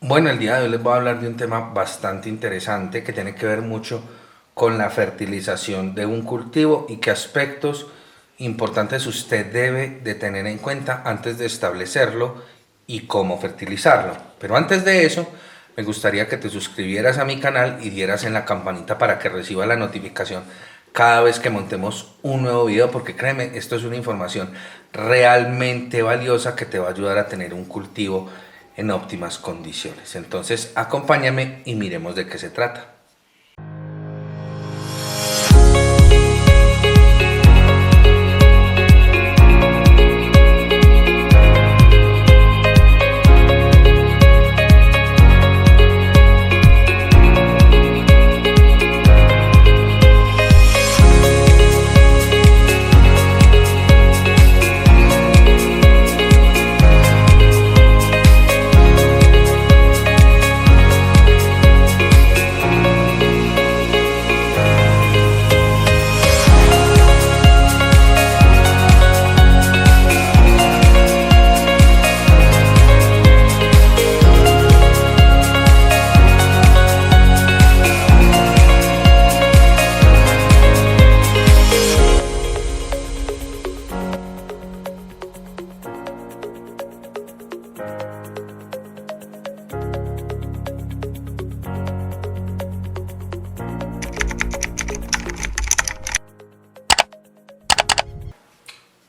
Bueno, el día de hoy les voy a hablar de un tema bastante interesante que tiene que ver mucho con la fertilización de un cultivo y qué aspectos importantes usted debe de tener en cuenta antes de establecerlo y cómo fertilizarlo. Pero antes de eso, me gustaría que te suscribieras a mi canal y dieras en la campanita para que reciba la notificación cada vez que montemos un nuevo video, porque créeme, esto es una información realmente valiosa que te va a ayudar a tener un cultivo en óptimas condiciones. Entonces, acompáñame y miremos de qué se trata.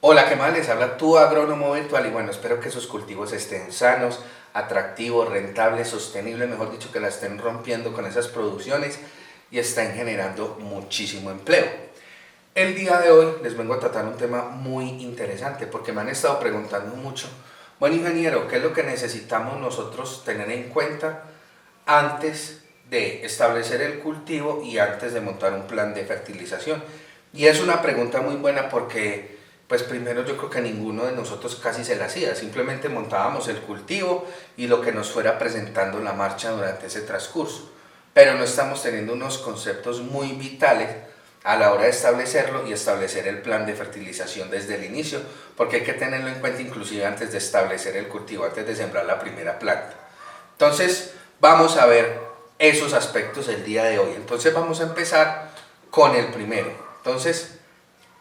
Hola, ¿qué más? Les habla tu agrónomo virtual y bueno, espero que sus cultivos estén sanos, atractivos, rentables, sostenibles, mejor dicho, que la estén rompiendo con esas producciones y estén generando muchísimo empleo. El día de hoy les vengo a tratar un tema muy interesante porque me han estado preguntando mucho, bueno, ingeniero, ¿qué es lo que necesitamos nosotros tener en cuenta antes de establecer el cultivo y antes de montar un plan de fertilización? Y es una pregunta muy buena porque pues primero yo creo que ninguno de nosotros casi se la hacía, simplemente montábamos el cultivo y lo que nos fuera presentando la marcha durante ese transcurso, pero no estamos teniendo unos conceptos muy vitales a la hora de establecerlo y establecer el plan de fertilización desde el inicio, porque hay que tenerlo en cuenta inclusive antes de establecer el cultivo, antes de sembrar la primera planta. Entonces vamos a ver esos aspectos el día de hoy. Entonces vamos a empezar con el primero. Entonces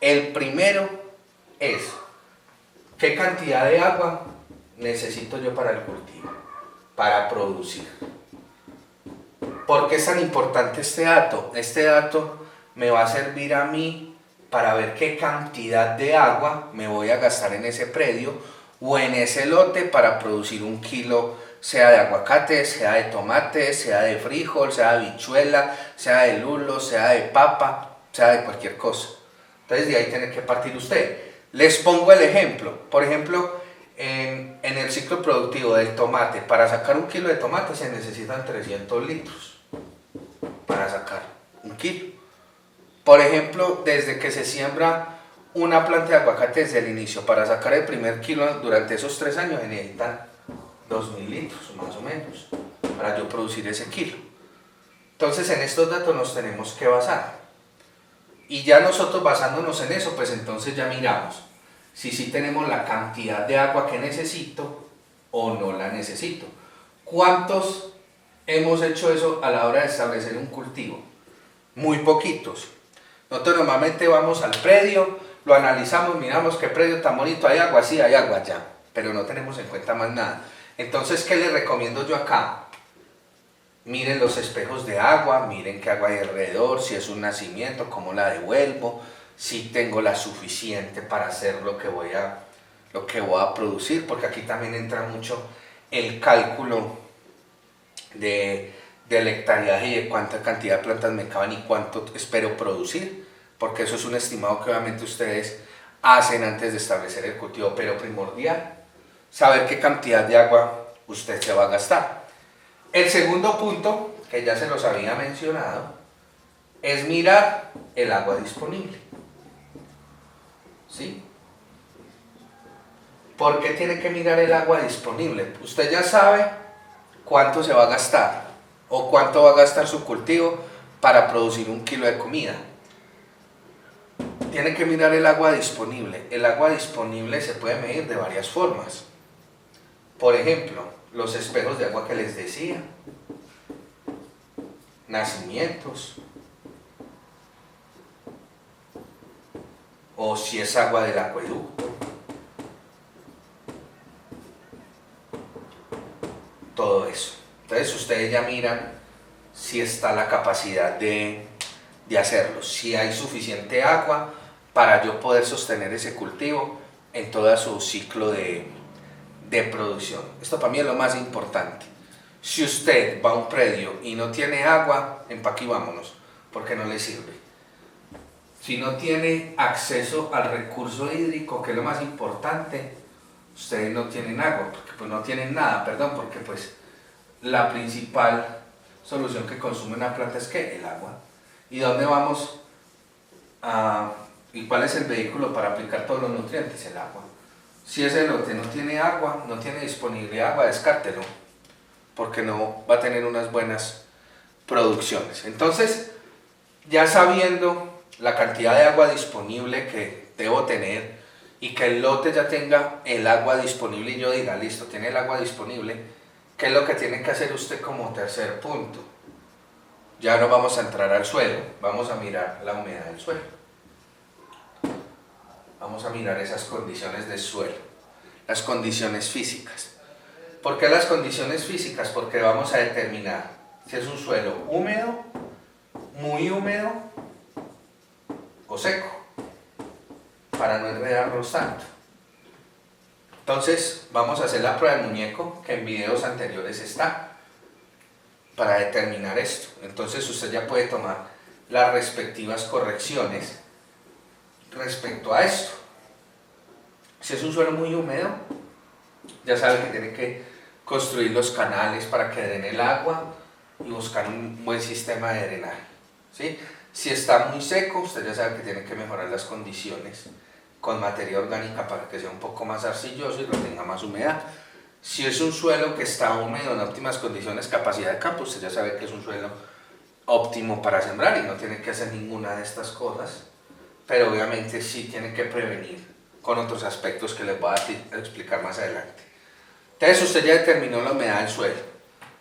el primero es, ¿qué cantidad de agua necesito yo para el cultivo, para producir? ¿Por qué es tan importante este dato? Este dato me va a servir a mí para ver qué cantidad de agua me voy a gastar en ese predio o en ese lote para producir un kilo, sea de aguacate, sea de tomate, sea de frijol, sea de habichuela, sea de lulo, sea de papa, sea de cualquier cosa. Entonces de ahí tiene que partir usted. Les pongo el ejemplo. Por ejemplo, en el ciclo productivo del tomate, para sacar un kilo de tomate se necesitan 300 litros para sacar un kilo. Por ejemplo, desde que se siembra una planta de aguacate desde el inicio, para sacar el primer kilo durante esos 3 años se necesitan 2000 litros más o menos para yo producir ese kilo. Entonces en estos datos nos tenemos que basar. Y ya nosotros basándonos en eso, pues entonces ya miramos si sí tenemos la cantidad de agua que necesito o no la necesito. ¿Cuántos hemos hecho eso a la hora de establecer un cultivo? Muy poquitos. Nosotros normalmente vamos al predio, lo analizamos, miramos qué predio tan bonito, hay agua, sí, hay agua ya, pero no tenemos en cuenta más nada. Entonces, ¿qué les recomiendo yo acá? Miren los espejos de agua, miren qué agua hay alrededor, si es un nacimiento, cómo la devuelvo, si tengo la suficiente para hacer lo que voy a producir, porque aquí también entra mucho el cálculo del hectareaje y de cuánta cantidad de plantas me caben y cuánto espero producir, porque eso es un estimado que obviamente ustedes hacen antes de establecer el cultivo, pero primordial, saber qué cantidad de agua usted se va a gastar. El segundo punto, que ya se los había mencionado, es mirar el agua disponible. ¿Sí? ¿Por qué tiene que mirar el agua disponible? Usted ya sabe cuánto se va a gastar o cuánto va a gastar su cultivo para producir un kilo de comida. Tiene que mirar el agua disponible. El agua disponible se puede medir de varias formas. Por ejemplo, los espejos de agua que les decía, nacimientos, o si es agua del acueducto, todo eso. Entonces ustedes ya miran si está la capacidad de hacerlo, si hay suficiente agua para yo poder sostener ese cultivo en todo su ciclo de producción. Esto para mí es lo más importante. Si usted va a un predio y no tiene agua, empaque y vámonos, porque no le sirve. Si no tiene acceso al recurso hídrico, que es lo más importante, ustedes no tienen agua, porque pues no tienen nada, perdón, porque pues la principal solución que consume una planta es ¿qué? El agua. ¿Y dónde vamos y cuál es el vehículo para aplicar todos los nutrientes? El agua. Si ese lote no tiene agua, no tiene disponible agua, descártelo, porque no va a tener unas buenas producciones. Entonces, ya sabiendo la cantidad de agua disponible que debo tener y que el lote ya tenga el agua disponible y yo diga, listo, tiene el agua disponible, ¿qué es lo que tiene que hacer usted como tercer punto? Ya no vamos a entrar al suelo, vamos a mirar la humedad del suelo. Vamos a mirar esas condiciones del suelo, las condiciones físicas. ¿Por qué las condiciones físicas? Porque vamos a determinar si es un suelo húmedo, muy húmedo o seco, para no enredarlos tanto. Entonces vamos a hacer la prueba del muñeco, que en videos anteriores está, para determinar esto. Entonces usted ya puede tomar las respectivas correcciones respecto a esto. Si es un suelo muy húmedo, ya sabe que tiene que construir los canales para que drene el agua y buscar un buen sistema de drenaje, ¿sí? Si está muy seco, usted ya sabe que tiene que mejorar las condiciones con materia orgánica para que sea un poco más arcilloso y lo tenga más humedad. Si es un suelo que está húmedo en óptimas condiciones, capacidad de campo, usted ya sabe que es un suelo óptimo para sembrar y no tiene que hacer ninguna de estas cosas, pero obviamente sí tiene que prevenir con otros aspectos que les voy a explicar más adelante. Entonces usted ya determinó la humedad del suelo.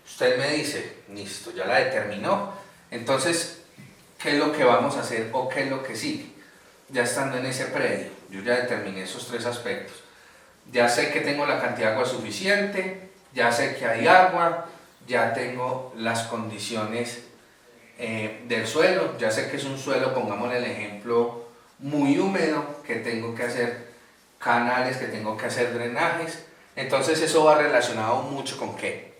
Usted me dice, listo, ya la determinó. Entonces, ¿qué es lo que vamos a hacer o qué es lo que sigue? Ya estando en ese predio, yo ya determiné esos tres aspectos. Ya sé que tengo la cantidad de agua suficiente, ya sé que hay agua, ya tengo las condiciones del suelo, ya sé que es un suelo, pongamos el ejemplo, muy húmedo, que tengo que hacer canales, que tengo que hacer drenajes. Entonces eso va relacionado mucho con qué.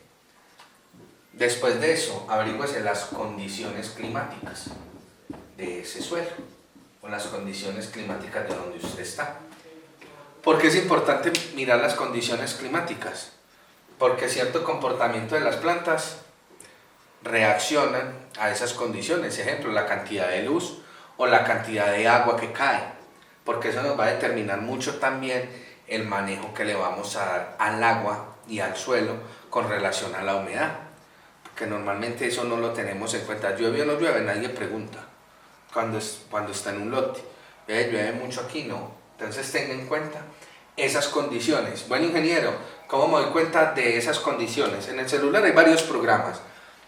Después de eso, averígüese las condiciones climáticas de ese suelo o las condiciones climáticas de donde usted está. ¿Por qué es importante mirar las condiciones climáticas? Porque cierto comportamiento de las plantas reaccionan a esas condiciones. Ejemplo, la cantidad de luz o la cantidad de agua que cae, porque eso nos va a determinar mucho también el manejo que le vamos a dar al agua y al suelo con relación a la humedad, porque normalmente eso no lo tenemos en cuenta. ¿Llueve o no llueve? Nadie pregunta cuando está en un lote. ¿Llueve mucho aquí? No. Entonces tenga en cuenta esas condiciones. Buen ingeniero, ¿cómo me doy cuenta de esas condiciones? En el celular hay varios programas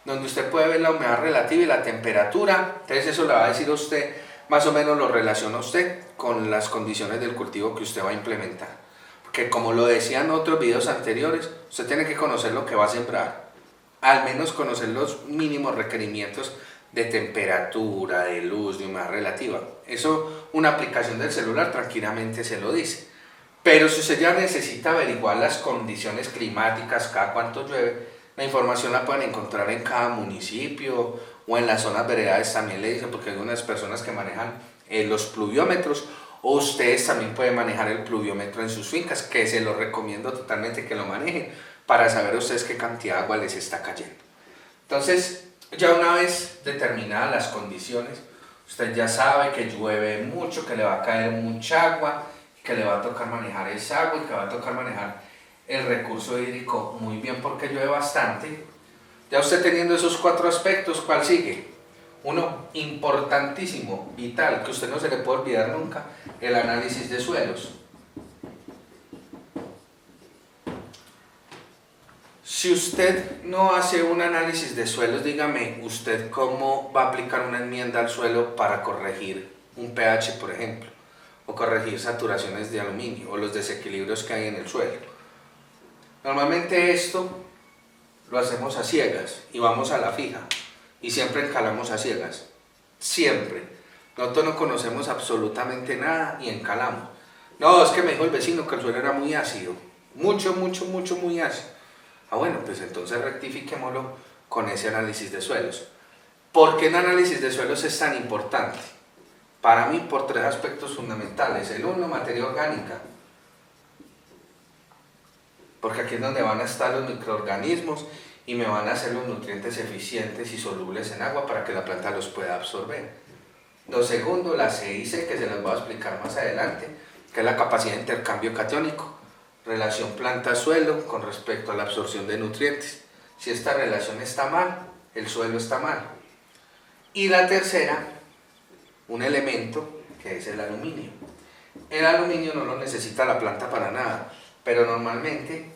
donde usted puede ver la humedad relativa y la temperatura. Entonces eso le va a decir a usted, más o menos lo relaciona usted con las condiciones del cultivo que usted va a implementar. Porque como lo decía en otros videos anteriores, usted tiene que conocer lo que va a sembrar, al menos conocer los mínimos requerimientos de temperatura, de luz, de humedad relativa. Eso una aplicación del celular tranquilamente se lo dice. Pero si usted ya necesita averiguar las condiciones climáticas, cada cuánto llueve, la información la pueden encontrar en cada municipio o en las zonas veredales también le dicen, porque hay unas personas que manejan los pluviómetros, o ustedes también pueden manejar el pluviómetro en sus fincas, que se lo recomiendo totalmente que lo manejen para saber ustedes qué cantidad de agua les está cayendo. Entonces, ya una vez determinadas las condiciones, usted ya sabe que llueve mucho, que le va a caer mucha agua, que le va a tocar manejar esa agua y que va a tocar manejar el recurso hídrico muy bien porque llueve bastante. Ya usted teniendo esos cuatro aspectos, ¿cuál sigue? Uno importantísimo, vital, que usted no se le puede olvidar nunca, el análisis de suelos. Si usted no hace un análisis de suelos, dígame, ¿usted cómo va a aplicar una enmienda al suelo para corregir un pH, por ejemplo? O corregir saturaciones de aluminio o los desequilibrios que hay en el suelo. Normalmente esto lo hacemos a ciegas y vamos a la fija y siempre encalamos a ciegas, siempre. Nosotros no conocemos absolutamente nada y encalamos. No, es que me dijo el vecino que el suelo era muy ácido, mucho, muy ácido. Ah, bueno, pues entonces rectifiquémoslo con ese análisis de suelos. ¿Por qué el análisis de suelos es tan importante? Para mí, por tres aspectos fundamentales. El uno, materia orgánica. Porque aquí es donde van a estar los microorganismos y me van a hacer los nutrientes eficientes y solubles en agua para que la planta los pueda absorber. Lo segundo, la CIC, que se las voy a explicar más adelante, que es la capacidad de intercambio catiónico. Relación planta-suelo con respecto a la absorción de nutrientes. Si esta relación está mal, el suelo está mal. Y la tercera, un elemento que es el aluminio. El aluminio no lo necesita la planta para nada, pero normalmente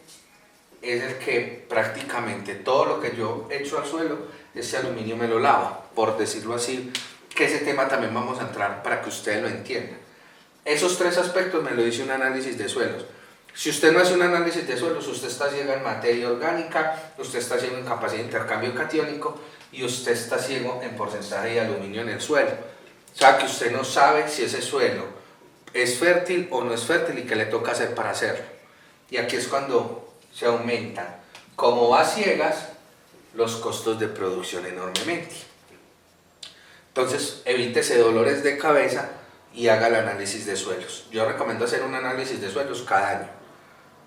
es el que prácticamente todo lo que yo echo al suelo, ese aluminio me lo lava, por decirlo así, que ese tema también vamos a entrar para que ustedes lo entiendan. Esos tres aspectos me lo dice un análisis de suelos. Si usted no hace un análisis de suelos, usted está ciego en materia orgánica, usted está ciego en capacidad de intercambio catiónico y usted está ciego en porcentaje de aluminio en el suelo. O sea que usted no sabe si ese suelo es fértil o no es fértil y qué le toca hacer para hacerlo. Y aquí es cuando se aumentan, como va a ciegas, los costos de producción enormemente. Entonces, evítese dolores de cabeza y haga el análisis de suelos. Yo recomiendo hacer un análisis de suelos cada año,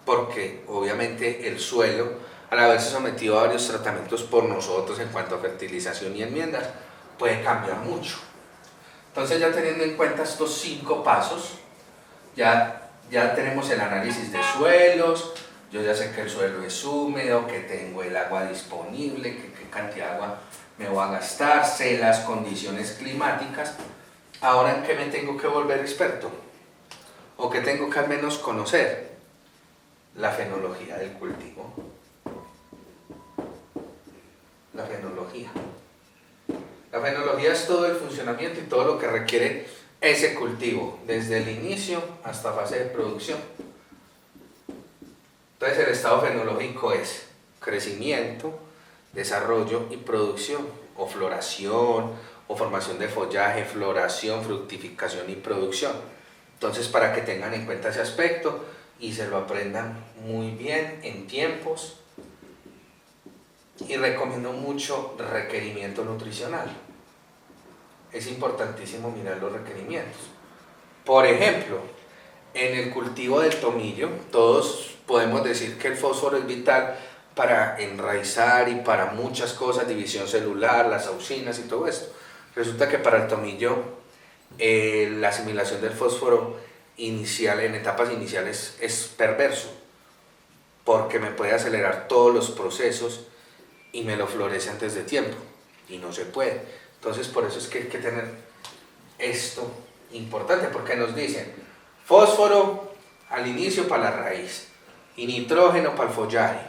porque obviamente el suelo, al haberse sometido a varios tratamientos por nosotros en cuanto a fertilización y enmiendas, puede cambiar mucho. Entonces, ya teniendo en cuenta estos 5 pasos, ya tenemos el análisis de suelos, yo ya sé que el suelo es húmedo, que tengo el agua disponible, que qué cantidad de agua me voy a gastar, sé las condiciones climáticas. Ahora, ¿en qué me tengo que volver experto? ¿O qué tengo que al menos conocer? La fenología del cultivo. La fenología. La fenología es todo el funcionamiento y todo lo que requiere ese cultivo, desde el inicio hasta fase de producción. Entonces, el estado fenológico es crecimiento, desarrollo y producción, o floración, o formación de follaje, floración, fructificación y producción. Entonces, para que tengan en cuenta ese aspecto y se lo aprendan muy bien en tiempos, y recomiendo mucho requerimiento nutricional. Es importantísimo mirar los requerimientos. Por ejemplo, en el cultivo del tomillo, todos podemos decir que el fósforo es vital para enraizar y para muchas cosas, división celular, las auxinas y todo esto. Resulta que para el tomillo la asimilación del fósforo inicial, en etapas iniciales, es perverso, porque me puede acelerar todos los procesos y me lo florece antes de tiempo, y no se puede. Entonces, por eso es que hay que tener esto importante, porque nos dicen fósforo al inicio para la raíz y nitrógeno para el follaje,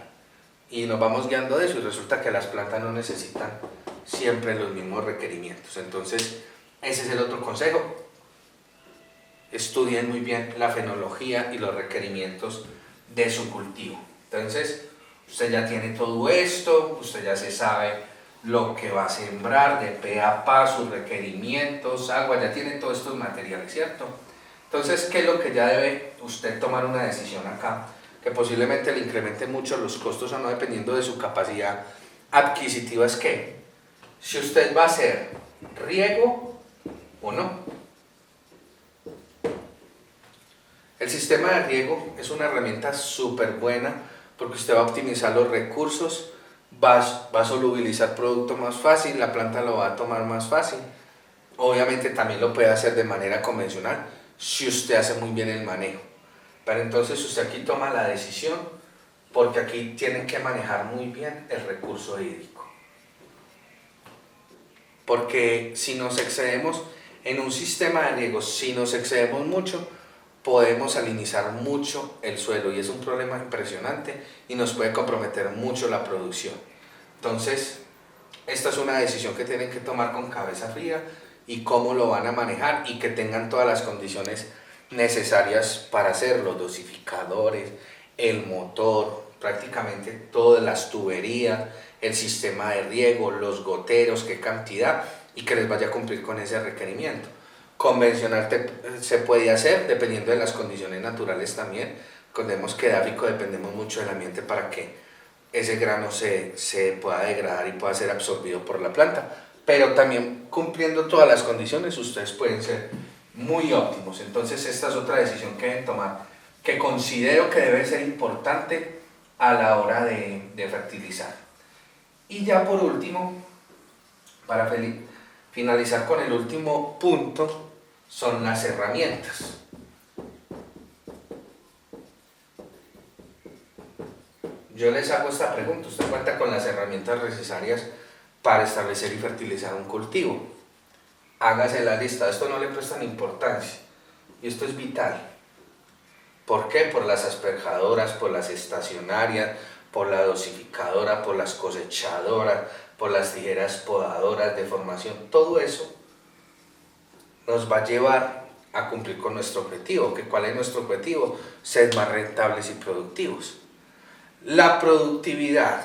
y nos vamos guiando de eso, y resulta que las plantas no necesitan siempre los mismos requerimientos. Entonces, ese es el otro consejo: estudien muy bien la fenología y los requerimientos de su cultivo. Entonces, usted ya tiene todo esto, usted ya se sabe lo que va a sembrar, de pe a pa, sus requerimientos, agua, ya tiene todos estos materiales, ¿cierto? Entonces, ¿qué es lo que ya debe usted tomar una decisión acá? Que posiblemente le incremente mucho los costos o no, dependiendo de su capacidad adquisitiva. Es que, si usted va a hacer riego o no. El sistema de riego es una herramienta súper buena, porque usted va a optimizar los recursos, va a solubilizar producto más fácil, la planta lo va a tomar más fácil. Obviamente también lo puede hacer de manera convencional si usted hace muy bien el manejo. Pero entonces usted aquí toma la decisión, porque aquí tienen que manejar muy bien el recurso hídrico. Porque si nos excedemos en un sistema de riego, si nos excedemos mucho, podemos salinizar mucho el suelo y es un problema impresionante y nos puede comprometer mucho la producción. Entonces, esta es una decisión que tienen que tomar con cabeza fría y cómo lo van a manejar y que tengan todas las condiciones necesarias para hacerlo, dosificadores, el motor, prácticamente todas las tuberías, el sistema de riego, los goteros, qué cantidad y que les vaya a cumplir con ese requerimiento. Convencional se puede hacer dependiendo de las condiciones naturales también. Recordemos que de áfico dependemos mucho del ambiente para que ese grano se pueda degradar y pueda ser absorbido por la planta. Pero también cumpliendo todas las condiciones ustedes pueden ser muy óptimos. Entonces esta es otra decisión que deben tomar, que considero que debe ser importante a la hora de fertilizar. Y ya por último, para finalizar con el último punto, son las herramientas. Yo les hago esta pregunta: ¿usted cuenta con las herramientas necesarias para establecer y fertilizar un cultivo? Hágase la lista, esto no le prestan importancia y esto es vital. ¿Por qué? Por las asperjadoras, por las estacionarias, por la dosificadora, por las cosechadoras, por las tijeras podadoras de formación. Todo eso nos va a llevar a cumplir con nuestro objetivo. ¿Cuál es nuestro objetivo? Ser más rentables y productivos. La productividad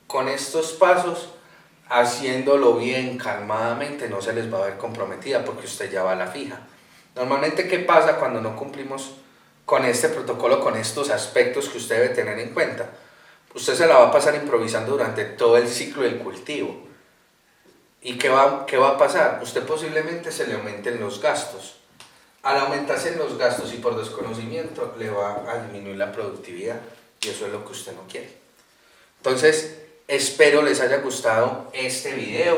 con estos pasos, haciéndolo bien, calmadamente, no se les va a ver comprometida porque usted ya va a la fija. Normalmente, ¿qué pasa cuando no cumplimos con este protocolo, con estos aspectos que usted debe tener en cuenta? Usted se la va a pasar improvisando durante todo el ciclo del cultivo. ¿Y qué va a pasar? Usted posiblemente se le aumenten los gastos. Al aumentarse los gastos y por desconocimiento le va a disminuir la productividad y eso es lo que usted no quiere. Entonces, espero les haya gustado este video.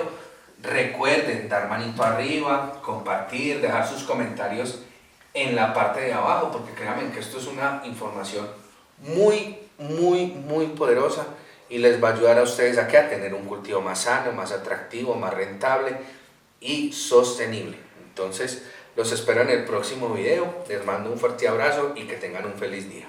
Recuerden dar manito arriba, compartir, dejar sus comentarios en la parte de abajo, porque créanme que esto es una información muy poderosa y les va a ayudar a ustedes a tener un cultivo más sano, más atractivo, más rentable y sostenible. Entonces, los espero en el próximo video. Les mando un fuerte abrazo y que tengan un feliz día.